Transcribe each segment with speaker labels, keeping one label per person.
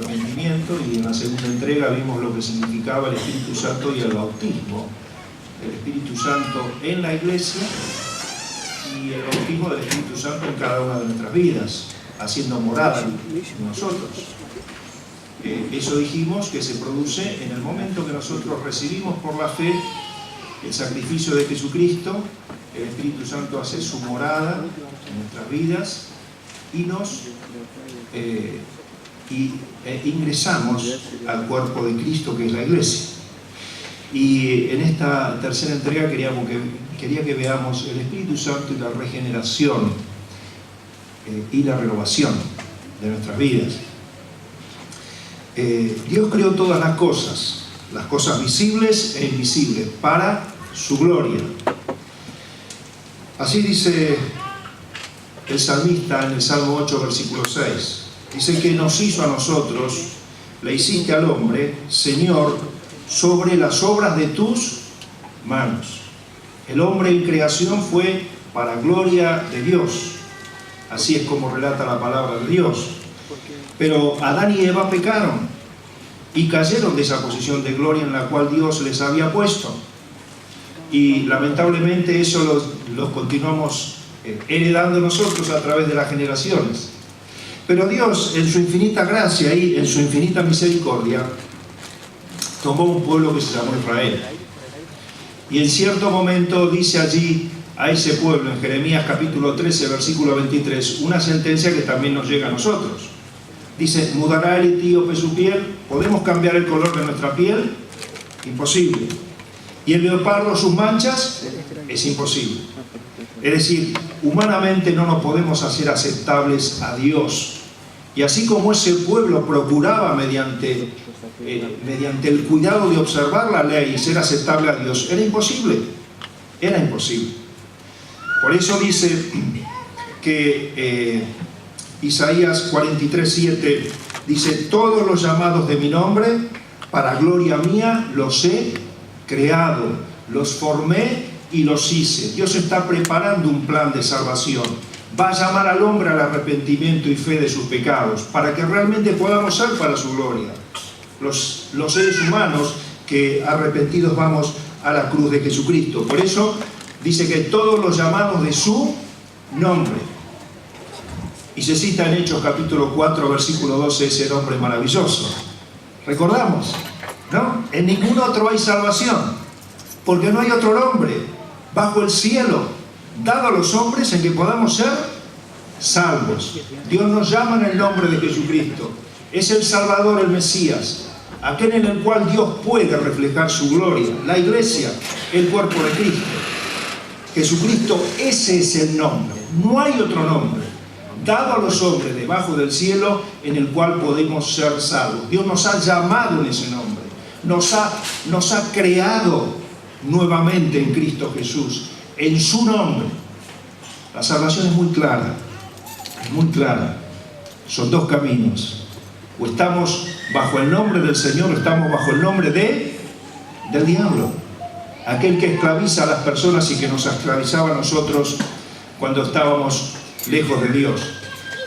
Speaker 1: arrepentimiento, y en la segunda entrega vimos lo que significaba el Espíritu Santo y el bautismo. El Espíritu Santo en la iglesia y el bautismo del Espíritu Santo en cada una de nuestras vidas, haciendo morada en nosotros. Eso dijimos que se produce en el momento que nosotros recibimos por la fe el sacrificio de Jesucristo. El Espíritu Santo hace su morada en nuestras vidas y nos ingresamos al cuerpo de Cristo, que es la iglesia. Y en esta tercera entrega quería que veamos el Espíritu Santo y la regeneración y la renovación de nuestras vidas. Dios creó todas las cosas visibles e invisibles, para su gloria. Así dice el salmista en el Salmo 8, versículo 6. Dice que nos hizo a nosotros, le hiciste al hombre, Señor, sobre las obras de tus manos. El hombre en creación fue para gloria de Dios. Así es como relata la palabra de Dios. Pero Adán y Eva pecaron y cayeron de esa posición de gloria en la cual Dios les había puesto. Y lamentablemente eso lo continuamos heredando nosotros a través de las generaciones. Pero Dios, en su infinita gracia y en su infinita misericordia, tomó un pueblo que se llamó Israel. Y en cierto momento dice allí a ese pueblo, en Jeremías capítulo 13, versículo 23, una sentencia que también nos llega a nosotros. Dice, ¿mudará el etíope su piel? ¿Podemos cambiar el color de nuestra piel? Imposible. ¿Y el leopardo sus manchas? Es imposible. Es decir, humanamente no nos podemos hacer aceptables a Dios. Y así como ese pueblo procuraba mediante el cuidado de observar la ley y ser aceptable a Dios, era imposible. Era imposible. Por eso dice que Isaías 43:7 dice, todos los llamados de mi nombre, para gloria mía, los he creado, los formé y los hice. Dios está preparando un plan de salvación. Va a llamar al hombre al arrepentimiento y fe de sus pecados, para que realmente podamos ser para su gloria. Los seres humanos que arrepentidos vamos a la cruz de Jesucristo. Por eso dice que todos los llamados de su nombre. Y se cita en Hechos capítulo 4, versículo 12, ese nombre maravilloso. ¿Recordamos? ¿No? En ningún otro hay salvación, porque no hay otro nombre bajo el cielo dado a los hombres en que podamos ser salvos. Dios nos llama en el nombre de Jesucristo. Es el Salvador, el Mesías, aquel en el cual Dios puede reflejar su gloria. La iglesia, el cuerpo de Cristo. Jesucristo, ese es el nombre. No hay otro nombre dado a los hombres debajo del cielo en el cual podemos ser salvos. Dios nos ha llamado en ese nombre. Nos ha creado nuevamente en Cristo Jesús, en su nombre. La salvación es muy clara, son dos caminos: o estamos bajo el nombre del Señor o estamos bajo el nombre del diablo, aquel que esclaviza a las personas y que nos esclavizaba a nosotros cuando estábamos lejos de Dios.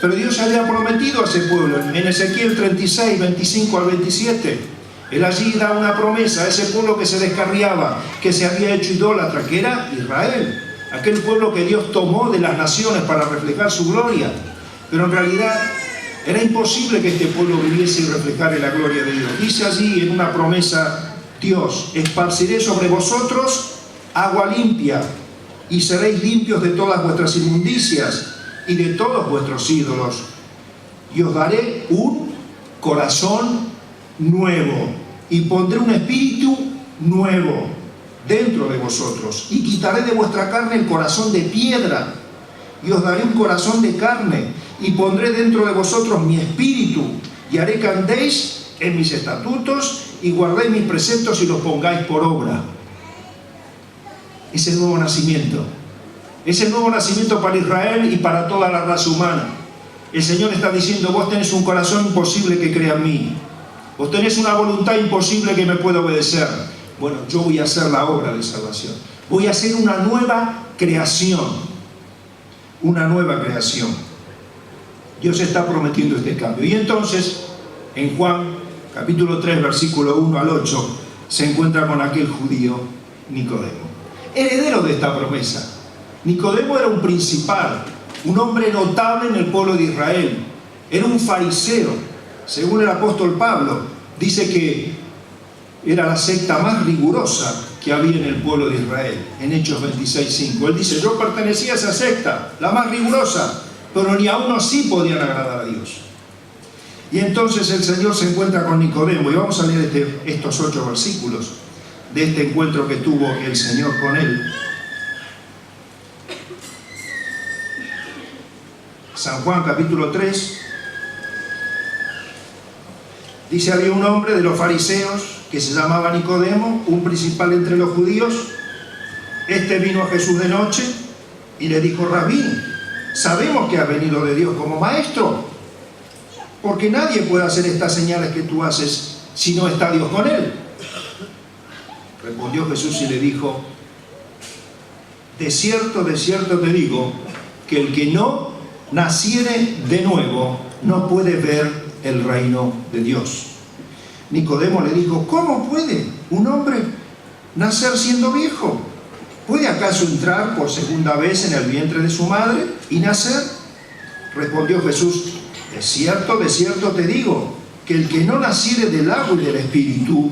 Speaker 1: Pero Dios había prometido a ese pueblo en Ezequiel 36, 25 al 27. Él allí da una promesa a ese pueblo que se descarriaba, que se había hecho idólatra, que era Israel, aquel pueblo que Dios tomó de las naciones para reflejar su gloria. Pero en realidad era imposible que este pueblo viviese y reflejara la gloria de Dios. Dice allí en una promesa Dios: esparciré sobre vosotros agua limpia y seréis limpios de todas vuestras inmundicias y de todos vuestros ídolos, y os daré un corazón nuevo y pondré un espíritu nuevo dentro de vosotros, y quitaré de vuestra carne el corazón de piedra y os daré un corazón de carne, y pondré dentro de vosotros mi espíritu, y haré que andéis en mis estatutos y guardéis mis preceptos y los pongáis por obra. Es el nuevo nacimiento. Es el nuevo nacimiento para Israel y para toda la raza humana. El Señor está diciendo: vos tenés un corazón imposible que crea en mí. Vos tenés una voluntad imposible que me pueda obedecer. Bueno, yo voy a hacer la obra de salvación. Voy a hacer una nueva creación. Una nueva creación. Dios está prometiendo este cambio. Y entonces En Juan, capítulo 3, versículo 1 al 8, se encuentra con aquel judío Nicodemo, heredero de esta promesa. Nicodemo era un principal, un hombre notable en el pueblo de Israel. Era un fariseo. Según el apóstol Pablo, dice que era la secta más rigurosa que había en el pueblo de Israel, en Hechos 26:5. Él dice, yo pertenecía a esa secta, la más rigurosa, pero ni aún así podían agradar a Dios. Y entonces el Señor se encuentra con Nicodemo, y vamos a leer estos 8 versículos de este encuentro que tuvo el Señor con él. San Juan capítulo 3, dice, había un hombre de los fariseos que se llamaba Nicodemo, un principal entre los judíos. Este vino a Jesús de noche y le dijo, Rabí, sabemos que has venido de Dios como maestro, porque nadie puede hacer estas señales que tú haces si no está Dios con él. Respondió Jesús y le dijo, de cierto te digo, que el que no naciere de nuevo no puede ver el reino de Dios. Nicodemo le dijo, ¿cómo puede un hombre nacer siendo viejo? ¿Puede acaso entrar por segunda vez en el vientre de su madre y nacer? Respondió Jesús, de cierto te digo, que el que no naciere del agua y del Espíritu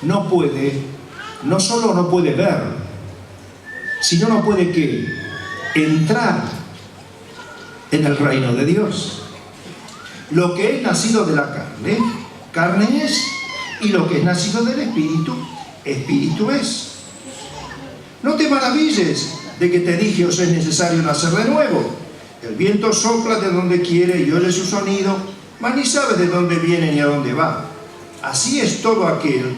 Speaker 1: no solo no puede ver, sino no puede ¿qué? Entrar en el reino de Dios. Lo que es nacido de la carne, carne es, y lo que es nacido del Espíritu, espíritu es. No te maravilles de que te dije, os es necesario nacer de nuevo. El viento sopla de donde quiere y oye su sonido, mas ni sabes de dónde viene ni a dónde va. Así es todo aquel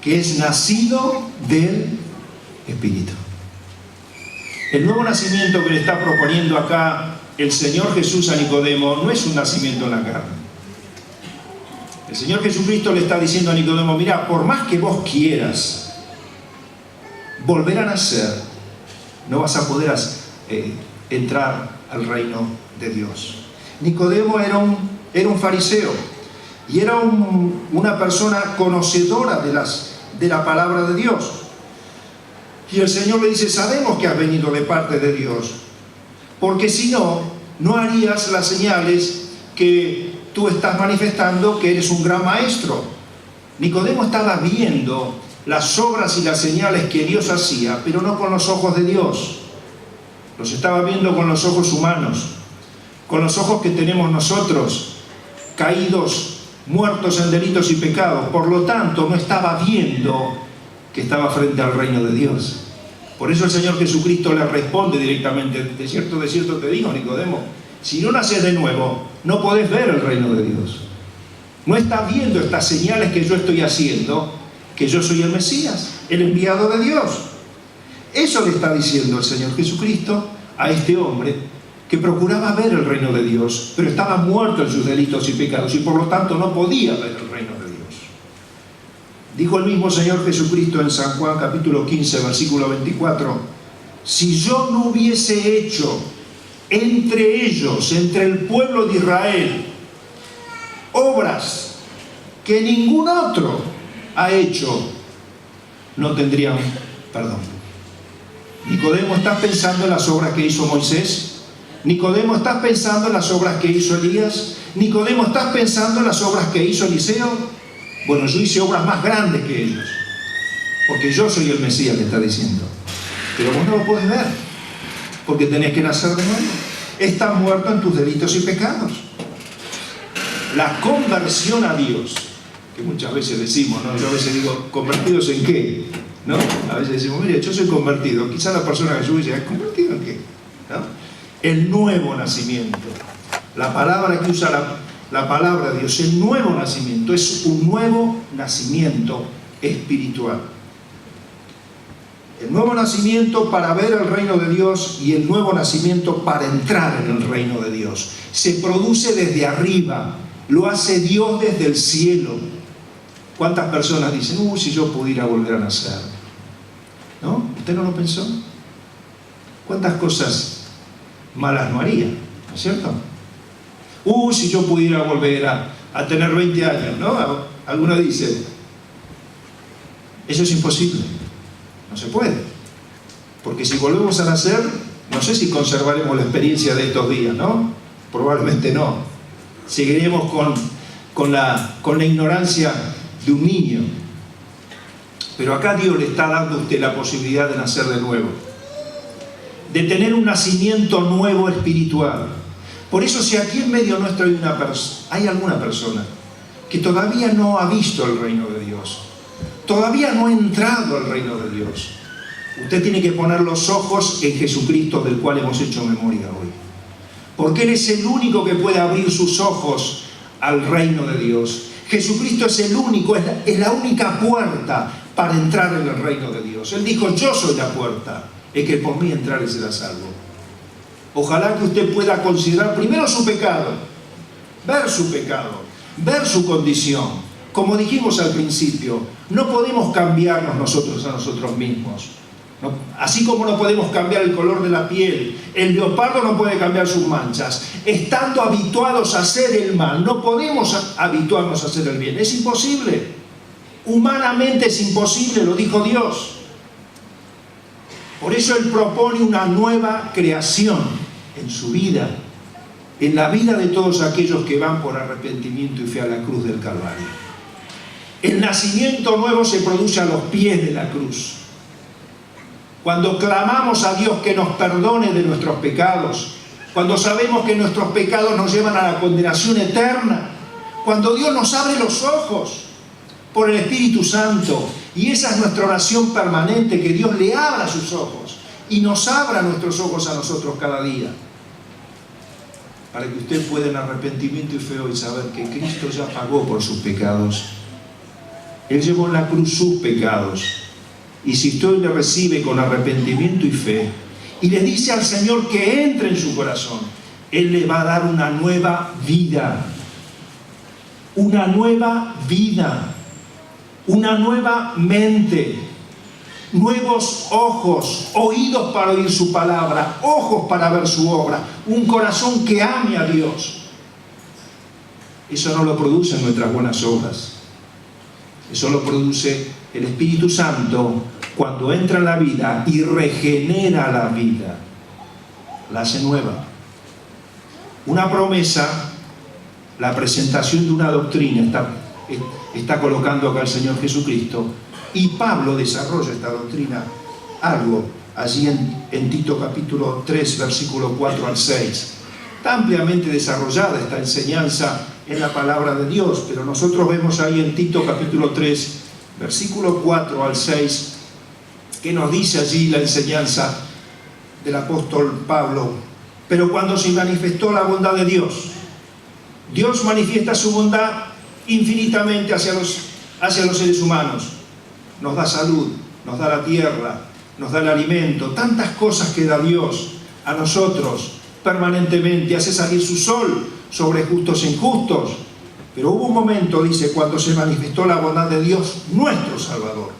Speaker 1: que es nacido del Espíritu. El nuevo nacimiento que le está proponiendo acá el Señor Jesús a Nicodemo no es un nacimiento en la carne. El Señor Jesucristo le está diciendo a Nicodemo, mira, por más que vos quieras volver a nacer, no vas a poder entrar al reino de Dios. Nicodemo era un fariseo y era una persona conocedora de la palabra de Dios. Y el Señor le dice, sabemos que has venido de parte de Dios, porque si no, no harías las señales que tú estás manifestando, que eres un gran maestro. Nicodemo estaba viendo las obras y las señales que Dios hacía, pero no con los ojos de Dios. Los estaba viendo con los ojos humanos, con los ojos que tenemos nosotros, caídos, muertos en delitos y pecados. Por lo tanto, no estaba viendo que estaba frente al reino de Dios. Por eso el Señor Jesucristo le responde directamente, de cierto te digo, Nicodemo, si no naces de nuevo, no podés ver el reino de Dios. No estás viendo estas señales que yo estoy haciendo, que yo soy el Mesías, el enviado de Dios. Eso le está diciendo el Señor Jesucristo a este hombre que procuraba ver el reino de Dios, pero estaba muerto en sus delitos y pecados y por lo tanto no podía ver el reino de Dios. Dijo el mismo Señor Jesucristo en San Juan capítulo 15, versículo 24, si yo no hubiese hecho entre ellos, entre el pueblo de Israel, obras que ningún otro ha hecho, no tendrían perdón. Nicodemo, ¿estás pensando en las obras que hizo Moisés? Nicodemo, ¿estás pensando en las obras que hizo Elías? Nicodemo, ¿estás pensando en las obras que hizo Eliseo? Bueno, yo hice obras más grandes que ellos, porque yo soy el Mesías, le está diciendo. Pero vos no lo podés ver, porque tenés que nacer de nuevo. Estás muerto en tus delitos y pecados. La conversión a Dios, que muchas veces decimos, ¿no? Yo a veces digo, ¿convertidos en qué? ¿No? A veces decimos, mire, yo soy convertido. Quizás la persona que yo dice, ¿convertido en qué? ¿No? El nuevo nacimiento. La palabra que usa la palabra de Dios, el nuevo nacimiento, es un nuevo nacimiento espiritual. El nuevo nacimiento para ver el reino de Dios y el nuevo nacimiento para entrar en el reino de Dios. Se produce desde arriba, lo hace Dios desde el cielo. ¿Cuántas personas dicen, si yo pudiera volver a nacer? ¿No? ¿Usted no lo pensó? ¿Cuántas cosas malas no haría? ¿No es cierto? Si yo pudiera volver a a tener 20 años, ¿no? Algunos dicen, eso es imposible, no se puede, porque si volvemos a nacer, no sé si conservaremos la experiencia de estos días, ¿no? Probablemente no, seguiremos con la ignorancia de un niño, pero acá Dios le está dando a usted la posibilidad de nacer de nuevo, de tener un nacimiento nuevo espiritual. Por eso, si aquí en medio nuestro hay alguna persona que todavía no ha visto el reino de Dios, todavía no ha entrado al reino de Dios, usted tiene que poner los ojos en Jesucristo, del cual hemos hecho memoria hoy, porque Él es el único que puede abrir sus ojos al reino de Dios. Jesucristo es el único, es la única puerta para entrar en el reino de Dios. Él dijo, yo soy la puerta, el que por mí entrare será salvo. Ojalá que usted pueda considerar primero su pecado, ver su condición. Como dijimos al principio, no podemos cambiarnos nosotros a nosotros mismos. ¿No? Así como no podemos cambiar el color de la piel, el leopardo no puede cambiar sus manchas. Estando habituados a hacer el mal, no podemos habituarnos a hacer el bien. Es imposible. Humanamente es imposible, lo dijo Dios. Por eso Él propone una nueva creación en su vida, en la vida de todos aquellos que van por arrepentimiento y fe a la cruz del Calvario. El nacimiento nuevo se produce a los pies de la cruz. Cuando clamamos a Dios que nos perdone de nuestros pecados, cuando sabemos que nuestros pecados nos llevan a la condenación eterna, cuando Dios nos abre los ojos por el Espíritu Santo, y esa es nuestra oración permanente, que Dios le abra sus ojos y nos abra nuestros ojos a nosotros cada día, para que usted pueda en arrepentimiento y fe hoy saber que Cristo ya pagó por sus pecados. Él llevó en la cruz sus pecados, y si usted le recibe con arrepentimiento y fe y le dice al Señor que entre en su corazón, Él le va a dar una nueva vida, una nueva vida, una nueva mente, nuevos ojos, oídos para oír su palabra, ojos para ver su obra, un corazón que ame a Dios. Eso no lo producen nuestras buenas obras, eso lo produce el Espíritu Santo cuando entra en la vida y regenera la vida, la hace nueva. Una promesa, la presentación de una doctrina, está colocando acá el Señor Jesucristo, y Pablo desarrolla esta doctrina algo allí en Tito capítulo 3, versículo 4 al 6. Está ampliamente desarrollada esta enseñanza en la palabra de Dios, pero nosotros vemos ahí en Tito capítulo 3, versículo 4 al 6, que nos dice allí la enseñanza del apóstol Pablo. Pero cuando se manifestó la bondad de Dios, Dios manifiesta su bondad infinitamente hacia los seres humanos. Nos da salud, nos da la tierra, nos da el alimento, tantas cosas que da Dios a nosotros permanentemente, hace salir su sol sobre justos e injustos. Pero hubo un momento, dice, cuando se manifestó la bondad de Dios, nuestro Salvador,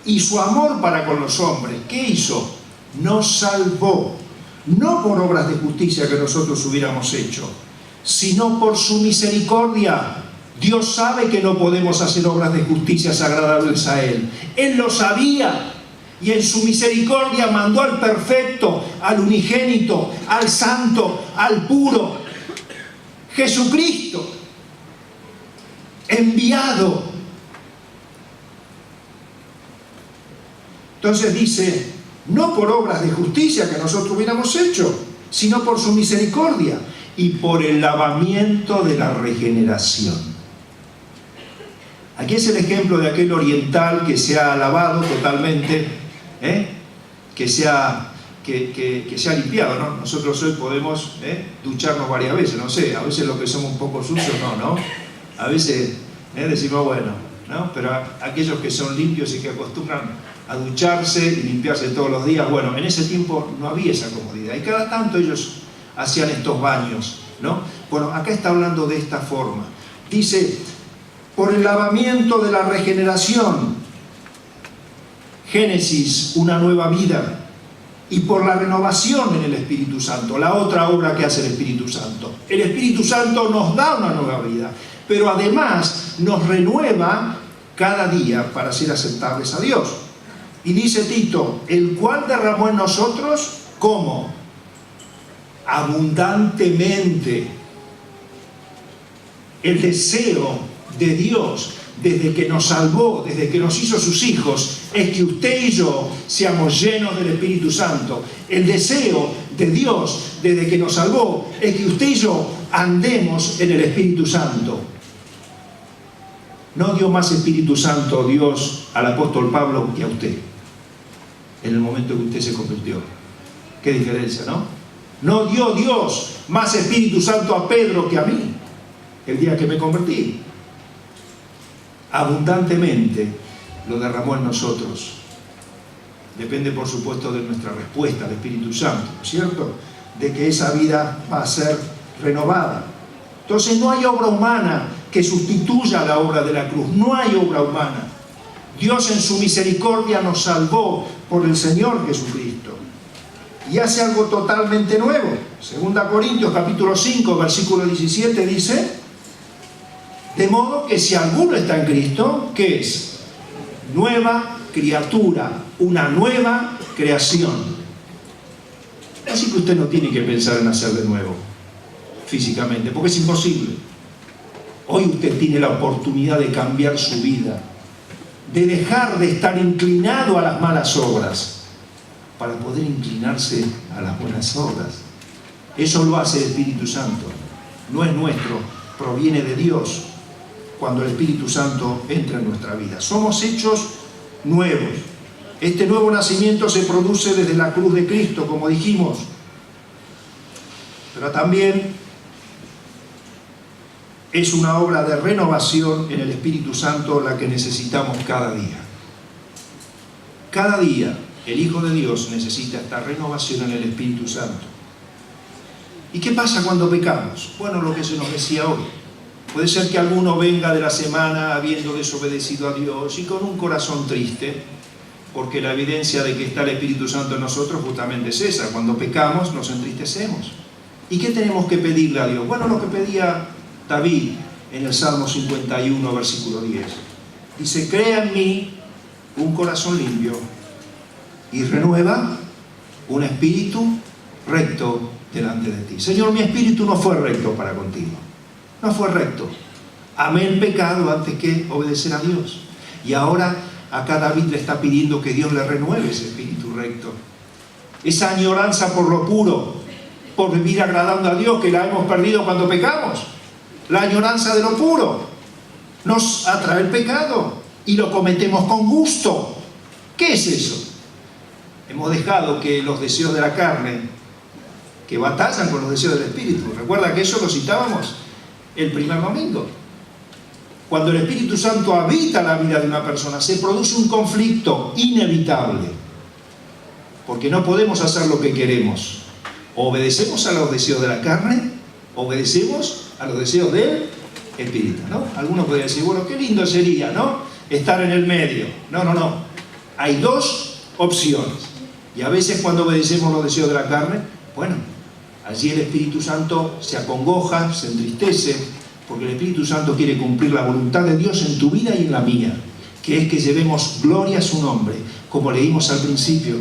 Speaker 1: y su amor para con los hombres. ¿Qué hizo? Nos salvó, no por obras de justicia que nosotros hubiéramos hecho, sino por su misericordia. Dios sabe que no podemos hacer obras de justicia agradables a Él. Él lo sabía, y en su misericordia mandó al perfecto, al unigénito, al santo, al puro, Jesucristo, enviado. Entonces dice, no por obras de justicia que nosotros hubiéramos hecho, sino por su misericordia y por el lavamiento de la regeneración. Aquí es el ejemplo de aquel oriental que se ha lavado totalmente, que se ha limpiado, ¿no? Nosotros hoy podemos ducharnos varias veces, no sé, a veces los que somos un poco sucios no, a veces decimos bueno, ¿no? Pero aquellos que son limpios y que acostumbran a ducharse y limpiarse todos los días, bueno, en ese tiempo no había esa comodidad, y cada tanto ellos hacían estos baños, ¿no? Bueno, acá está hablando de esta forma, dice, por el lavamiento de la regeneración, Génesis, una nueva vida, y por la renovación en el Espíritu Santo, la otra obra que hace el Espíritu Santo. El Espíritu Santo nos da una nueva vida, pero además nos renueva cada día para ser aceptables a Dios. Y dice Tito, el cual derramó en nosotros, ¿cómo? Abundantemente. El deseo de Dios, desde que nos salvó, desde que nos hizo sus hijos, es que usted y yo seamos llenos del Espíritu Santo. El deseo de Dios, desde que nos salvó, es que usted y yo andemos en el Espíritu Santo. No dio más Espíritu Santo Dios al apóstol Pablo que a usted, en el momento en que usted se convirtió. Qué diferencia, ¿no? No dio Dios más Espíritu Santo a Pedro que a mí, el día que me convertí. Abundantemente lo derramó en nosotros. Depende, por supuesto, de nuestra respuesta al Espíritu Santo, ¿no es cierto? De que esa vida va a ser renovada. Entonces no hay obra humana que sustituya la obra de la cruz. No hay obra humana. Dios en su misericordia nos salvó por el Señor Jesucristo. Y hace algo totalmente nuevo. 2 Corintios capítulo 5, versículo 17 dice: de modo que si alguno está en Cristo, ¿qué es? Nueva criatura, una nueva creación. Así que usted no tiene que pensar en nacer de nuevo, físicamente, porque es imposible. Hoy usted tiene la oportunidad de cambiar su vida, de dejar de estar inclinado a las malas obras, para poder inclinarse a las buenas obras. Eso lo hace el Espíritu Santo. No es nuestro, proviene de Dios. Cuando el Espíritu Santo entra en nuestra vida, somos hechos nuevos. Este nuevo nacimiento se produce desde la cruz de Cristo, como dijimos, pero también es una obra de renovación en el Espíritu Santo la que necesitamos cada día. Cada día el Hijo de Dios necesita esta renovación en el Espíritu Santo. ¿Y qué pasa cuando pecamos? Bueno, lo que se nos decía hoy. Puede ser que alguno venga de la semana habiendo desobedecido a Dios y con un corazón triste, porque la evidencia de que está el Espíritu Santo en nosotros justamente es esa. Cuando pecamos nos entristecemos. ¿Y qué tenemos que pedirle a Dios? Bueno, lo que pedía David en el Salmo 51, versículo 10. Dice: crea en mí un corazón limpio y renueva un espíritu recto delante de ti. Señor, mi espíritu no fue recto para contigo. No fue recto. Amé el pecado antes que obedecer a Dios. Y ahora acá David le está pidiendo que Dios le renueve ese espíritu recto. Esa añoranza por lo puro, por vivir agradando a Dios, que la hemos perdido cuando pecamos. La añoranza de lo puro nos atrae el pecado y lo cometemos con gusto. ¿Qué es eso? Hemos dejado que los deseos de la carne, que batallan con los deseos del Espíritu. ¿Recuerda que eso lo citábamos el primer domingo? Cuando el Espíritu Santo habita la vida de una persona, se produce un conflicto inevitable, porque no podemos hacer lo que queremos. O obedecemos a los deseos de la carne, o obedecemos a los deseos del Espíritu, ¿no? Algunos podrían decir: bueno, qué lindo sería, ¿no?, estar en el medio. No, no, no. Hay dos opciones. Y a veces cuando obedecemos los deseos de la carne, bueno, allí el Espíritu Santo se acongoja, se entristece, porque el Espíritu Santo quiere cumplir la voluntad de Dios en tu vida y en la mía, que es que llevemos gloria a su nombre, como leímos al principio.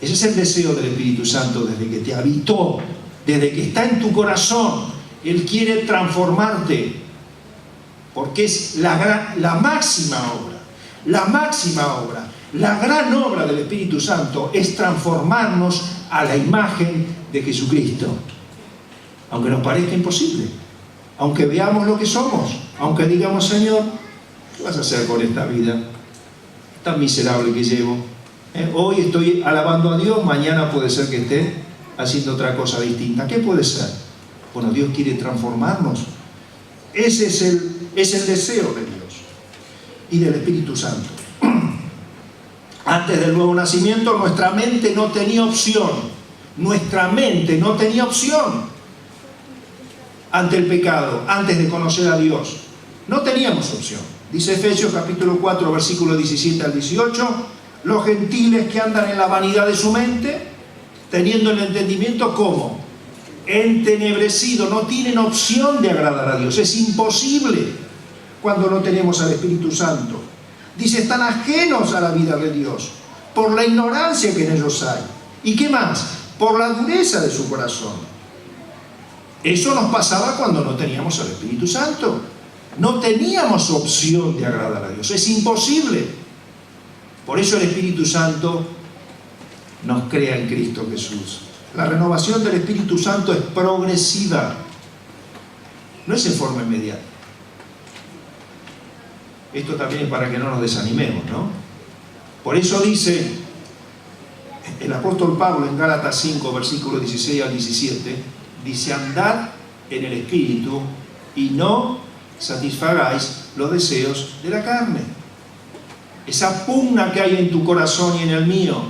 Speaker 1: Ese es el deseo del Espíritu Santo desde que te habitó, desde que está en tu corazón. Él quiere transformarte, porque es la máxima obra, la gran obra del Espíritu Santo es transformarnos a la imagen de Jesucristo. Aunque nos parezca imposible, aunque veamos lo que somos, aunque digamos: Señor, ¿qué vas a hacer con esta vida tan miserable que llevo? Hoy estoy alabando a Dios, mañana puede ser que esté haciendo otra cosa distinta. ¿Qué puede ser? Bueno, Dios quiere transformarnos. Ese es el deseo de Dios y del Espíritu Santo. Antes del nuevo nacimiento, nuestra mente no tenía opción. Nuestra mente no tenía opción ante el pecado, antes de conocer a Dios. No teníamos opción. Dice Efesios capítulo 4, versículos 17 al 18: los gentiles que andan en la vanidad de su mente, teniendo el entendimiento, ¿cómo? entenebrecidos, no tienen opción de agradar a Dios. Es imposible cuando no tenemos al Espíritu Santo. Dice, están ajenos a la vida de Dios por la ignorancia que en ellos hay. ¿Y qué más? Por la dureza de su corazón. Eso nos pasaba cuando no teníamos al Espíritu Santo. No teníamos opción de agradar a Dios. Es imposible. Por eso el Espíritu Santo nos crea en Cristo Jesús. La renovación del Espíritu Santo es progresiva. No es en forma inmediata. Esto también es para que no nos desanimemos, ¿no? Por eso dice el apóstol Pablo en Gálatas 5, versículos 16 al 17, dice, andad en el Espíritu y no satisfagáis los deseos de la carne. Esa pugna que hay en tu corazón y en el mío,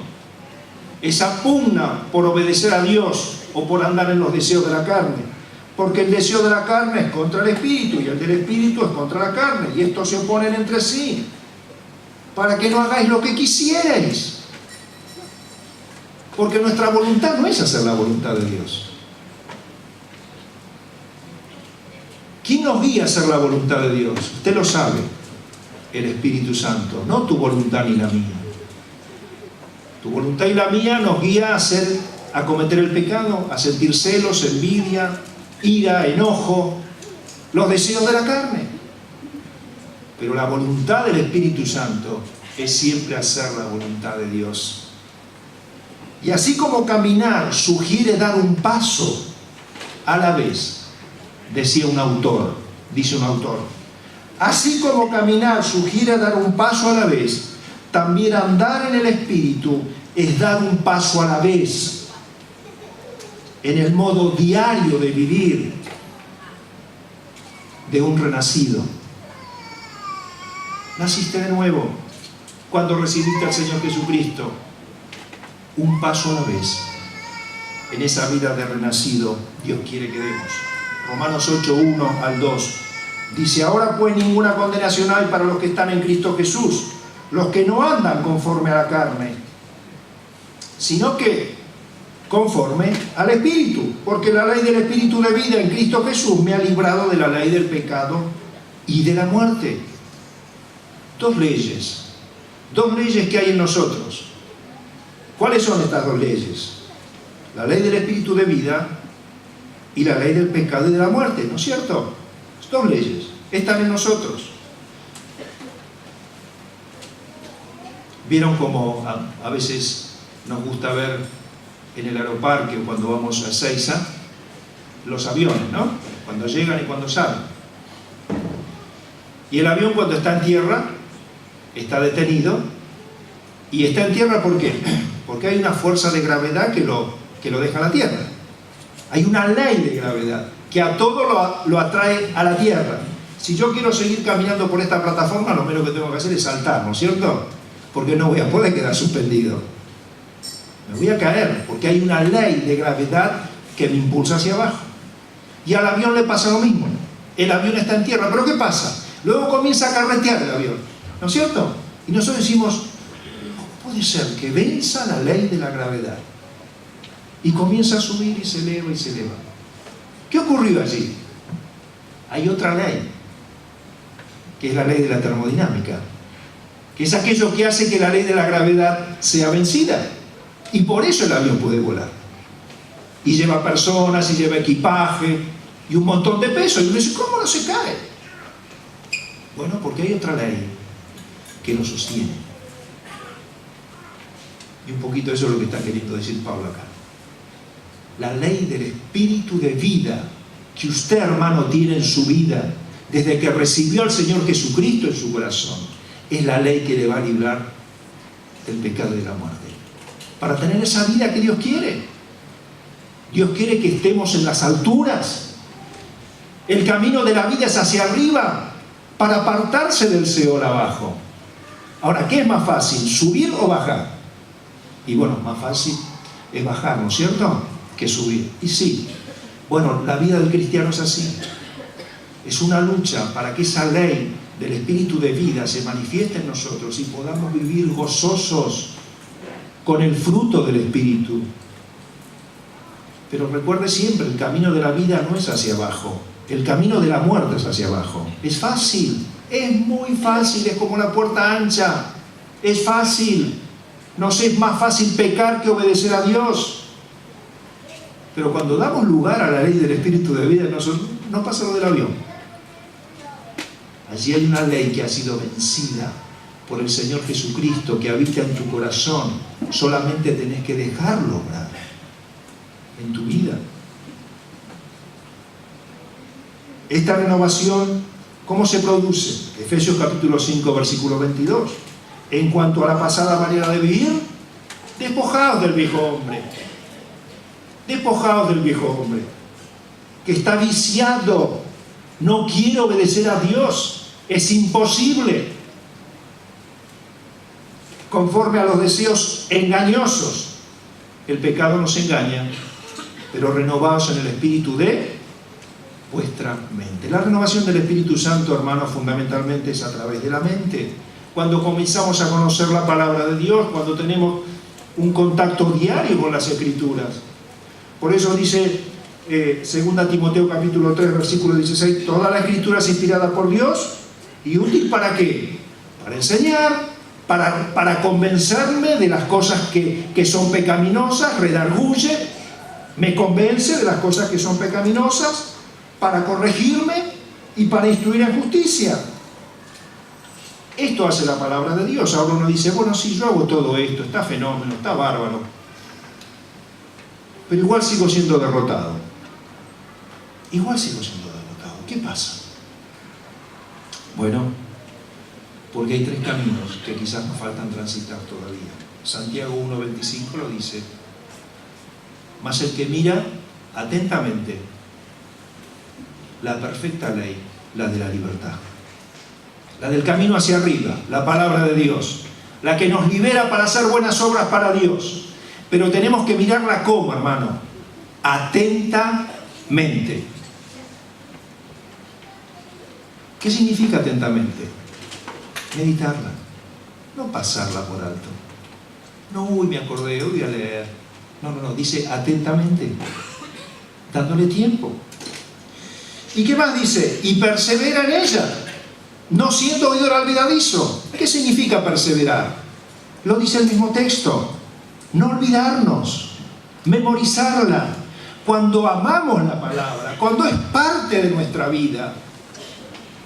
Speaker 1: esa pugna por obedecer a Dios o por andar en los deseos de la carne, porque el deseo de la carne es contra el Espíritu y el del Espíritu es contra la carne, y estos se oponen entre sí, para que no hagáis lo que quisierais, porque nuestra voluntad no es hacer la voluntad de Dios. ¿Quién nos guía a hacer la voluntad de Dios? Usted lo sabe, el Espíritu Santo, no tu voluntad ni la mía. Tu voluntad y la mía nos guía a cometer el pecado, a sentir celos, envidia, ira, enojo, los deseos de la carne. Pero la voluntad del Espíritu Santo es siempre hacer la voluntad de Dios. Y así como caminar sugiere dar un paso a la vez, dice un autor, así como caminar sugiere dar un paso a la vez, también andar en el Espíritu es dar un paso a la vez en el modo diario de vivir de un renacido. Naciste de nuevo cuando recibiste al Señor Jesucristo. Un paso a la vez en esa vida de renacido Dios quiere que demos. Romanos 8, 1 al 2 dice, ahora pues ninguna condenación hay para los que están en Cristo Jesús, los que no andan conforme a la carne, sino que conforme al Espíritu, porque la ley del Espíritu de vida en Cristo Jesús me ha librado de la ley del pecado y de la muerte. Dos leyes que hay en nosotros. ¿Cuáles son estas dos leyes? La ley del Espíritu de vida y la ley del pecado y de la muerte, ¿no es cierto? Dos leyes están en nosotros. ¿Vieron cómo a veces nos gusta ver en el aeroparque o cuando vamos a Ezeiza los aviones, ¿no? Cuando llegan y cuando salen. Y el avión cuando está en tierra está detenido. ¿Y está en tierra por qué? Porque hay una fuerza de gravedad que lo deja a la tierra. Hay una ley de gravedad que a todo lo atrae a la tierra. Si yo quiero seguir caminando por esta plataforma, lo menos que tengo que hacer es saltar, ¿no es cierto? Porque no voy a poder quedar suspendido. Me voy a caer, porque hay una ley de gravedad que me impulsa hacia abajo. Y al avión le pasa lo mismo. El avión está en tierra, pero ¿qué pasa? Luego comienza a carretear el avión, ¿no es cierto? Y nosotros decimos, no puede ser que venza la ley de la gravedad. Y comienza a subir y se eleva y se eleva. ¿Qué ocurrió allí? Hay otra ley, que es la ley de la termodinámica, que es aquello que hace que la ley de la gravedad sea vencida. Y por eso el avión puede volar. Y lleva personas, y lleva equipaje, y un montón de peso. Y uno dice, ¿cómo no se cae? Bueno, porque hay otra ley que lo sostiene. Y un poquito eso es lo que está queriendo decir Pablo acá. La ley del Espíritu de vida que usted, hermano, tiene en su vida desde que recibió al Señor Jesucristo en su corazón, es la ley que le va a librar del pecado y de la muerte. Para tener esa vida que Dios quiere. Dios quiere que estemos en las alturas. El camino de la vida es hacia arriba, para apartarse del Seol abajo. Ahora, ¿qué es más fácil? ¿Subir o bajar? Y bueno, más fácil es bajar, ¿no es cierto?, que subir. Y sí, bueno, la vida del cristiano es así. Es una lucha para que esa ley del Espíritu de vida se manifieste en nosotros y podamos vivir gozosos con el fruto del Espíritu. Pero recuerde siempre, el camino de la vida no es hacia abajo. El camino de la muerte es hacia abajo. Es fácil, es muy fácil, es como la puerta ancha. Es fácil. Nos es más fácil pecar que obedecer a Dios. Pero cuando damos lugar a la ley del Espíritu de vida, no pasa lo del avión. Allí hay una ley que ha sido vencida por el Señor Jesucristo, que habita en tu corazón. Solamente tenés que dejarlo obrar en tu vida. Esta renovación, ¿cómo se produce? Efesios capítulo 5, versículo 22. En cuanto a la pasada manera de vivir, despojaos del viejo hombre. Despojaos del viejo hombre, que está viciado, no quiere obedecer a Dios, es imposible, conforme a los deseos engañosos. El pecado nos engaña, pero renovaos en el espíritu de vuestra mente. La renovación del Espíritu Santo, hermanos, fundamentalmente es a través de la mente. Cuando comenzamos a conocer la palabra de Dios, cuando tenemos un contacto diario con las Escrituras. Por eso dice 2 Timoteo capítulo 3, versículo 16, toda la Escritura es inspirada por Dios y útil ¿para qué? Para enseñar, para convencerme de las cosas que son pecaminosas, redarguye, me convence de las cosas que son pecaminosas, para corregirme y para instruir en justicia. Esto hace la palabra de Dios. Ahora uno dice, bueno, sí, yo hago todo esto, está fenómeno, está bárbaro, pero igual sigo siendo derrotado. Igual sigo siendo derrotado. ¿Qué pasa? Bueno, porque hay tres caminos que quizás nos faltan transitar todavía. Santiago 1:25 lo dice. Mas el que mira atentamente la perfecta ley, la de la libertad, la del camino hacia arriba, la palabra de Dios, la que nos libera para hacer buenas obras para Dios. Pero tenemos que mirarla como, hermano, atentamente. ¿Qué significa atentamente? Meditarla, no pasarla por alto. No, uy, me acordé, hoy voy a leer. No, dice atentamente, dándole tiempo. ¿Y qué más dice? Y persevera en ella, no siendo oidor olvidadizo. ¿Qué significa perseverar? Lo dice el mismo texto. No olvidarnos, memorizarla. Cuando amamos la palabra, cuando es parte de nuestra vida,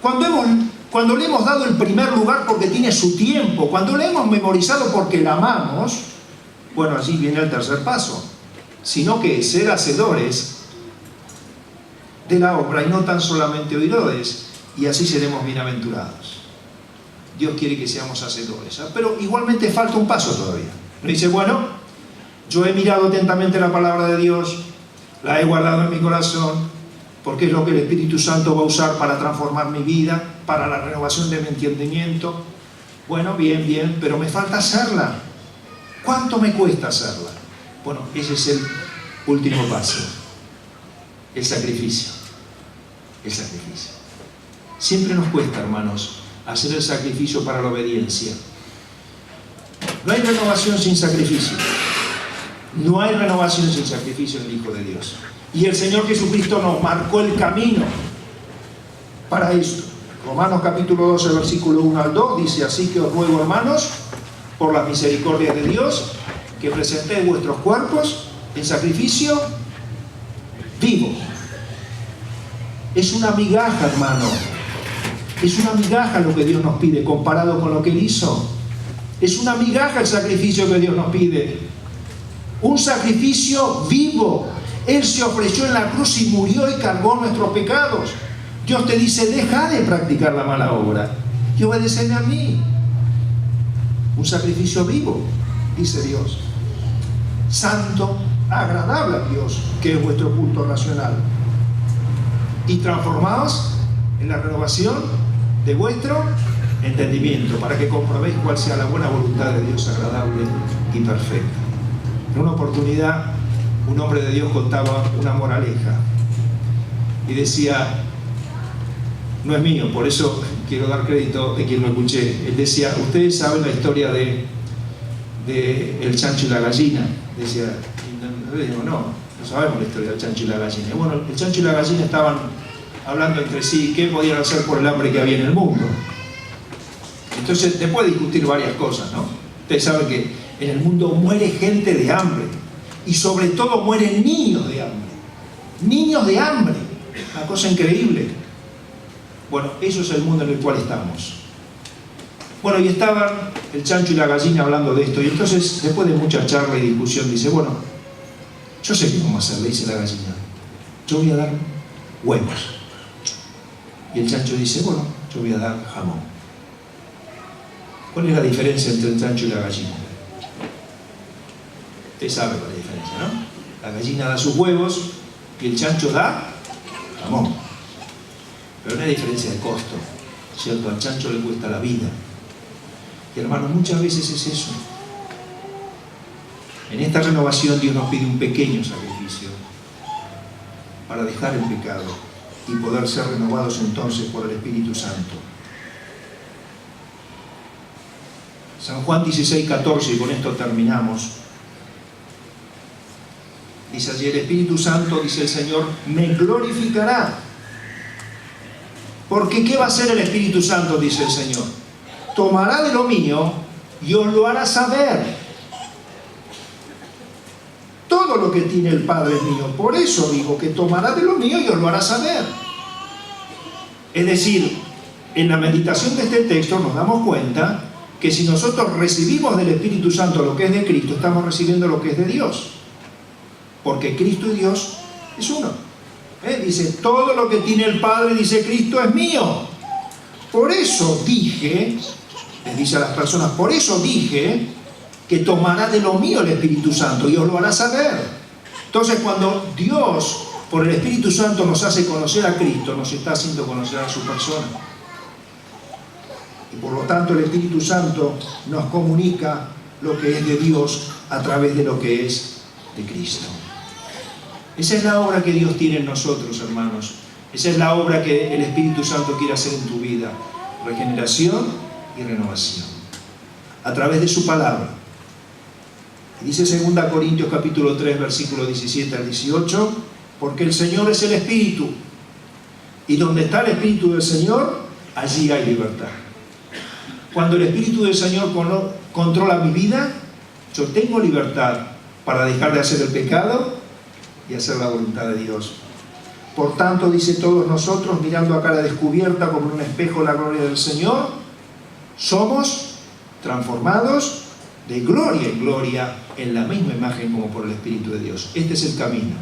Speaker 1: cuando le hemos dado el primer lugar porque tiene su tiempo, cuando le hemos memorizado porque la amamos, bueno, allí viene el tercer paso, sino que ser hacedores de la obra y no tan solamente oidores, y así seremos bienaventurados. Dios quiere que seamos hacedores, pero igualmente falta un paso todavía. No dice, bueno, yo he mirado atentamente la palabra de Dios, la he guardado en mi corazón, porque es lo que el Espíritu Santo va a usar para transformar mi vida, para la renovación de mi entendimiento. Bueno, bien, pero me falta hacerla. ¿Cuánto me cuesta hacerla? Bueno, ese es el último paso, el sacrificio. El sacrificio. Siempre nos cuesta, hermanos, hacer el sacrificio para la obediencia. No hay renovación sin sacrificio. No hay renovación sin sacrificio en el Hijo de Dios. Y el Señor Jesucristo nos marcó el camino para esto. Romanos capítulo 12, versículo 1 al 2 dice, así que os ruego, hermanos, por las misericordias de Dios, que presentéis vuestros cuerpos en sacrificio vivo. Es una migaja, hermano. Es una migaja lo que Dios nos pide comparado con lo que Él hizo. Es una migaja el sacrificio que Dios nos pide. Un sacrificio vivo. Él se ofreció en la cruz y murió y cargó nuestros pecados. Dios te dice, deja de practicar la mala obra y obedéceme a mí. Un sacrificio vivo, dice Dios. Santo, agradable a Dios, que es vuestro culto racional. Y transformaos en la renovación de vuestro entendimiento, para que comprobéis cuál sea la buena voluntad de Dios, agradable y perfecta. En una oportunidad, un hombre de Dios contaba una moraleja y decía, no es mío, por eso quiero dar crédito de quien lo escuché. Él decía, ustedes saben la historia de el chancho y la gallina. Decía, no, No sabemos la historia del chancho y la gallina. Y bueno, el chancho y la gallina estaban hablando entre sí qué podían hacer por el hambre que había en el mundo. Entonces, después de discutir varias cosas, ¿no? Ustedes saben que en el mundo muere gente de hambre. Y sobre todo mueren niños de hambre. Niños de hambre. Una cosa increíble. Bueno, eso es el mundo en el cual estamos. Bueno, y estaban el chancho y la gallina hablando de esto. Y entonces, después de mucha charla y discusión, dice, bueno, yo sé qué vamos a hacer, le dice la gallina. Yo voy a dar huevos. Y el chancho dice, bueno, yo voy a dar jamón. ¿Cuál es la diferencia entre el chancho y la gallina? Usted sabe cuál es la diferencia, ¿no? La gallina da sus huevos y el chancho da jamón. Pero no hay diferencia de costo, ¿cierto? Al chancho le cuesta la vida. Y hermanos, muchas veces es eso. En esta renovación Dios nos pide un pequeño sacrificio para dejar el pecado y poder ser renovados entonces por el Espíritu Santo. San Juan 16:14, y con esto terminamos. Dice allí, el Espíritu Santo, dice el Señor, me glorificará. Porque ¿qué va a hacer el Espíritu Santo? Dice el Señor. Tomará de lo mío y os lo hará saber. Todo lo que tiene el Padre es mío. Por eso digo que tomará de lo mío y os lo hará saber. Es decir, en la meditación de este texto nos damos cuenta que si nosotros recibimos del Espíritu Santo lo que es de Cristo, estamos recibiendo lo que es de Dios. Porque Cristo y Dios es uno. Dice, todo lo que tiene el Padre, dice Cristo, es mío. Por eso dije, les dice a las personas, por eso dije que tomará de lo mío el Espíritu Santo y os lo hará saber. Entonces, cuando Dios, por el Espíritu Santo, nos hace conocer a Cristo, nos está haciendo conocer a su persona. Y por lo tanto, el Espíritu Santo nos comunica lo que es de Dios a través de lo que es de Cristo. Esa es la obra que Dios tiene en nosotros, hermanos. Esa es la obra que el Espíritu Santo quiere hacer en tu vida. Regeneración y renovación. A través de su palabra. Y dice 2 Corintios capítulo 3, versículo 17 al 18, porque el Señor es el Espíritu. Y donde está el Espíritu del Señor, allí hay libertad. Cuando el Espíritu del Señor controla mi vida, yo tengo libertad para dejar de hacer el pecado y hacer la voluntad de Dios. Por tanto, dice, todos nosotros, mirando a cara descubierta como en un espejo la gloria del Señor, somos transformados de gloria en gloria en la misma imagen como por el Espíritu de Dios. Este es el camino.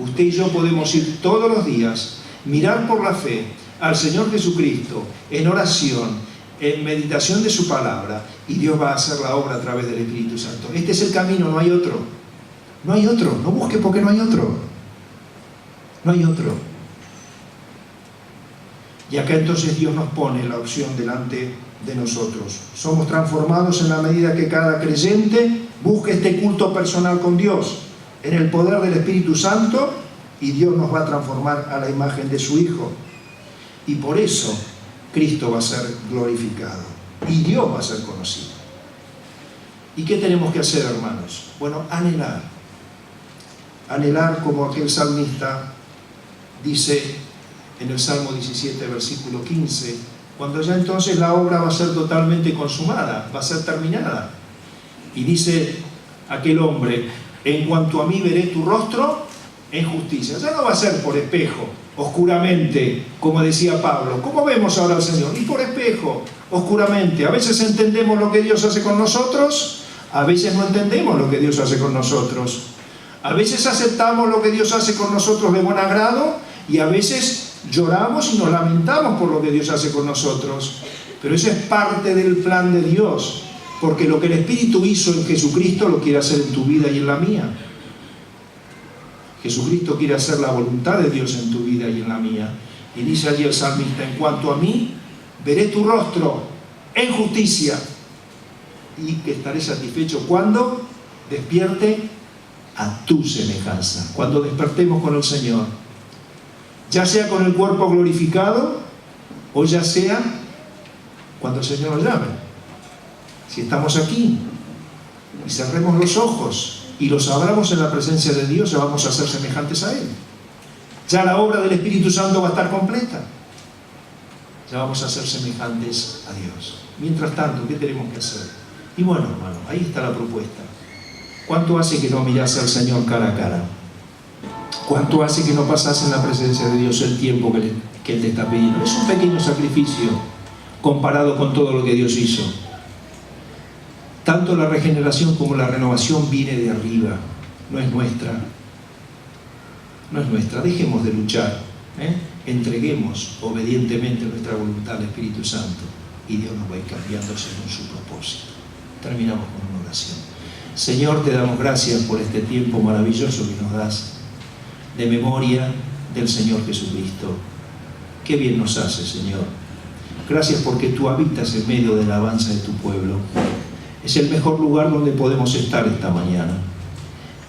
Speaker 1: Usted y yo podemos ir todos los días, mirar por la fe al Señor Jesucristo en oración, en meditación de su palabra, y Dios va a hacer la obra a través del Espíritu Santo. Este es el camino, no hay otro. No hay otro, no busque porque no hay otro. No hay otro. Y acá entonces Dios nos pone la opción delante de nosotros. Somos transformados en la medida que cada creyente busque este culto personal con Dios, en el poder del Espíritu Santo, y Dios nos va a transformar a la imagen de su Hijo. Y por eso Cristo va a ser glorificado y Dios va a ser conocido. ¿Y qué tenemos que hacer, hermanos? Bueno, anhelar. Anhelar, como aquel salmista dice en el Salmo 17, versículo 15, cuando ya entonces la obra va a ser totalmente consumada, va a ser terminada. Y dice aquel hombre, en cuanto a mí veré tu rostro en justicia. Ya no va a ser por espejo, oscuramente, como decía Pablo. ¿Cómo vemos ahora al Señor? Y por espejo, oscuramente. A veces entendemos lo que Dios hace con nosotros, a veces no entendemos lo que Dios hace con nosotros. A veces aceptamos lo que Dios hace con nosotros de buen agrado y a veces lloramos y nos lamentamos por lo que Dios hace con nosotros. Pero eso es parte del plan de Dios, porque lo que el Espíritu hizo en Jesucristo lo quiere hacer en tu vida y en la mía. Jesucristo quiere hacer la voluntad de Dios en tu vida y en la mía. Y dice allí el salmista, en cuanto a mí, veré tu rostro en justicia y que estaré satisfecho cuando despierte a tu semejanza, cuando despertemos con el Señor, ya sea con el cuerpo glorificado o ya sea cuando el Señor nos llame. Si estamos aquí y cerremos los ojos y los abramos en la presencia de Dios, ya vamos a ser semejantes a Él. Ya la obra del Espíritu Santo va a estar completa. Ya vamos a ser semejantes a Dios. Mientras tanto, ¿qué tenemos que hacer? Y bueno, hermano, ahí está la propuesta. ¿Cuánto hace que no mirás al Señor cara a cara? ¿Cuánto hace que no pasás en la presencia de Dios el tiempo que Él te está pidiendo? Es un pequeño sacrificio comparado con todo lo que Dios hizo. Tanto la regeneración como la renovación viene de arriba, no es nuestra. No es nuestra. Dejemos de luchar, entreguemos obedientemente nuestra voluntad al Espíritu Santo y Dios nos va a ir cambiando según su propósito. Terminamos con una oración. Señor, te damos gracias por este tiempo maravilloso que nos das de memoria del Señor Jesucristo. Qué bien nos hace, Señor. Gracias porque tú habitas en medio de la alabanza de tu pueblo. Es el mejor lugar donde podemos estar esta mañana.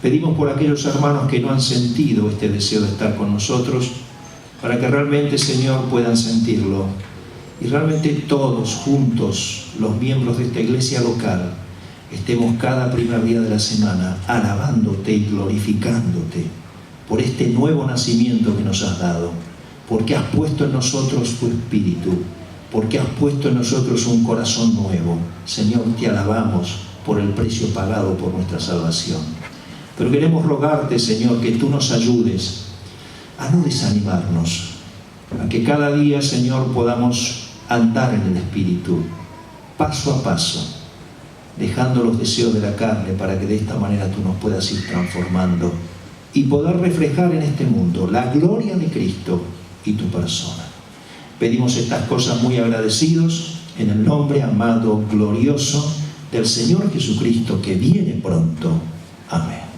Speaker 1: Pedimos por aquellos hermanos que no han sentido este deseo de estar con nosotros, para que realmente, Señor, puedan sentirlo. Y realmente todos juntos, los miembros de esta iglesia local, estemos cada primer día de la semana alabándote y glorificándote por este nuevo nacimiento que nos has dado, porque has puesto en nosotros tu espíritu, porque has puesto en nosotros un corazón nuevo. Señor, te alabamos por el precio pagado por nuestra salvación. Pero queremos rogarte, Señor, que tú nos ayudes a no desanimarnos, a que cada día, Señor, podamos andar en el Espíritu, paso a paso, dejando los deseos de la carne, para que de esta manera tú nos puedas ir transformando y poder reflejar en este mundo la gloria de Cristo y tu persona. Pedimos estas cosas muy agradecidos en el nombre amado, glorioso del Señor Jesucristo, que viene pronto. Amén.